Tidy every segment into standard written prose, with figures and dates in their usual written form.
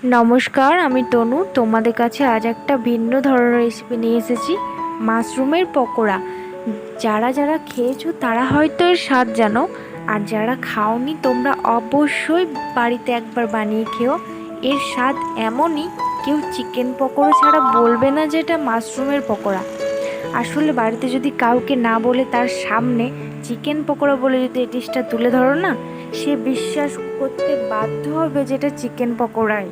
নমস্কার, আমি তনু। তোমাদের কাছে আজ একটা ভিন্ন ধরনের রেসিপি নিয়ে এসেছি, মাশরুমের পকোড়া। যারা যারা খেয়েছো তারা হয়তো এর স্বাদ জানো, আর যারা খাওনি তোমরা অবশ্যই বাড়িতে একবার বানিয়ে খেও। এর স্বাদ এমনই, কেউ চিকেন পকোড়া ছাড়া বলবে না যে এটা মাশরুমের পকোড়া। আসলে বাড়িতে যদি কাউকে না বলে তার সামনে চিকেন পকোড়া বলে যদি এই ডিশটা তুলে ধরো না, সে বিশ্বাস করতে বাধ্য হবে যেটা চিকেন পকোড়াই।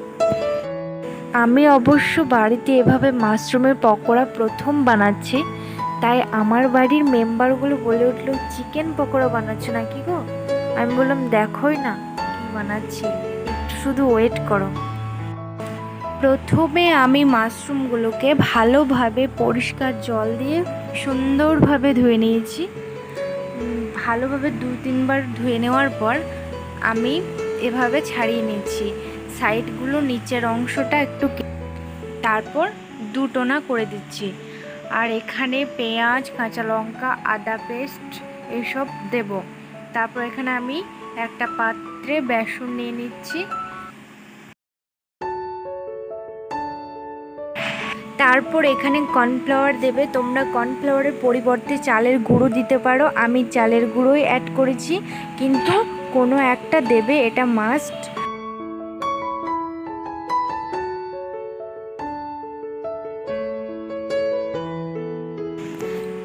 আমি অবশ্য বাড়িতে এভাবে মাশরুমের পকোড়া প্রথম বানাচ্ছি, তাই আমার বাড়ির মেম্বারগুলো বলে উঠলো, চিকেন পকোড়া বানাচ্ছ নাকি গো? আমি বললাম, দেখোই না কি বানাচ্ছি, একটু শুধু ওয়েট করো। প্রথমে আমি মাশরুমগুলোকে ভালোভাবে পরিষ্কার জল দিয়ে সুন্দরভাবে ধুয়ে নিয়েছি। ভালোভাবে 2-3 বার ধুয়ে নেওয়ার পর আমি এভাবে ছাড়িয়ে নিয়েছি সাইডগুলো, নিচের অংশটা একটু, তারপর দুটোনা করে দিচ্ছি। আর এখানে পেঁয়াজ, কাঁচা লঙ্কা, আদা পেস্ট এসব দেব। তারপর এখানে আমি একটা পাত্রে বেসন নিয়ে নিচ্ছি। তারপর এখানে কর্নফ্লাওয়ার দেবে। তোমরা কর্নফ্লাওয়ারের পরিবর্তে চালের গুঁড়ো দিতে পারো, আমি চালের গুঁড়োই অ্যাড করেছি, কিন্তু কোনো একটা দেবে, এটা মাস্ট।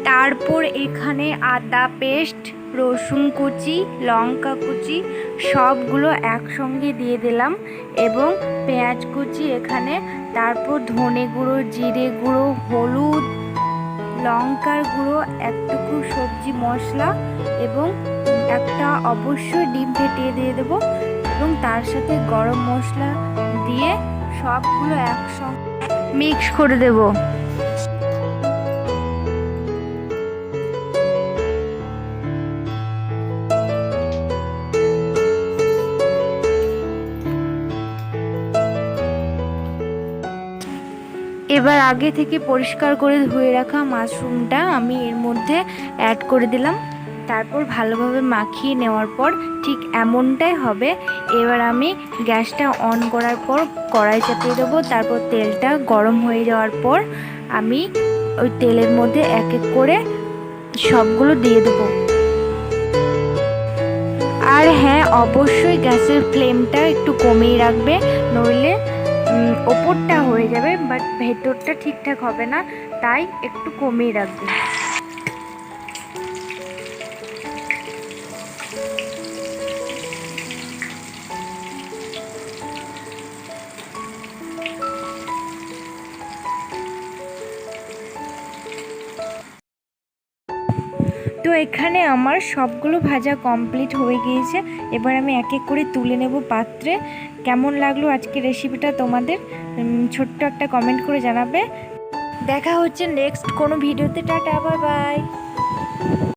তারপর এখানে আদা পেস্ট, রসুন কুচি, লঙ্কা কুচি সবগুলো একসঙ্গে দিয়ে দিলাম, এবং পেঁয়াজ কুচি এখানে। তারপর ধনে গুঁড়ো, জিরে গুঁড়ো, হলুদ, লঙ্কার গুঁড়ো, একটুকু সবজি মশলা, এবং একটা অবশ্যই ডিম ফেটিয়ে দিয়ে দেবো, এবং তার সাথে গরম মশলা দিয়ে সবগুলো একসঙ্গে মিক্স করে দেবো। এবার আগে থেকে পরিষ্কার করে ধুয়ে রাখা মাশরুমটা আমি এর মধ্যে অ্যাড করে দিলাম। তারপর ভালোভাবে মাখিয়ে নেওয়ার পর ঠিক এমনটাই হবে। এবার আমি গ্যাসটা অন করার পর কড়াই চাপিয়ে দেবো। তারপর তেলটা গরম হয়ে যাওয়ার পর আমি ওই তেলের মধ্যে এক এক করে সবগুলো দিয়ে দেবো। আর হ্যাঁ, অবশ্যই গ্যাসের ফ্লেমটা একটু কমিয়ে রাখবে, নইলে ওপরটা হয়ে যাবে বাট ভেতরটা ঠিকঠাক হবে না, তাই একটু কমিয়ে রাখবে। তো এখানে আমার সবগুলো ভাজা কমপ্লিট হয়ে গিয়েছে। এবার আমি এক এক করে তুলে নেব পাত্রে। কেমন লাগলো আজকের রেসিপিটা তোমাদের, ছোট্ট একটা কমেন্ট করে জানাবে। দেখা হচ্ছে নেক্সট কোনো ভিডিওতে। Tata, bye bye.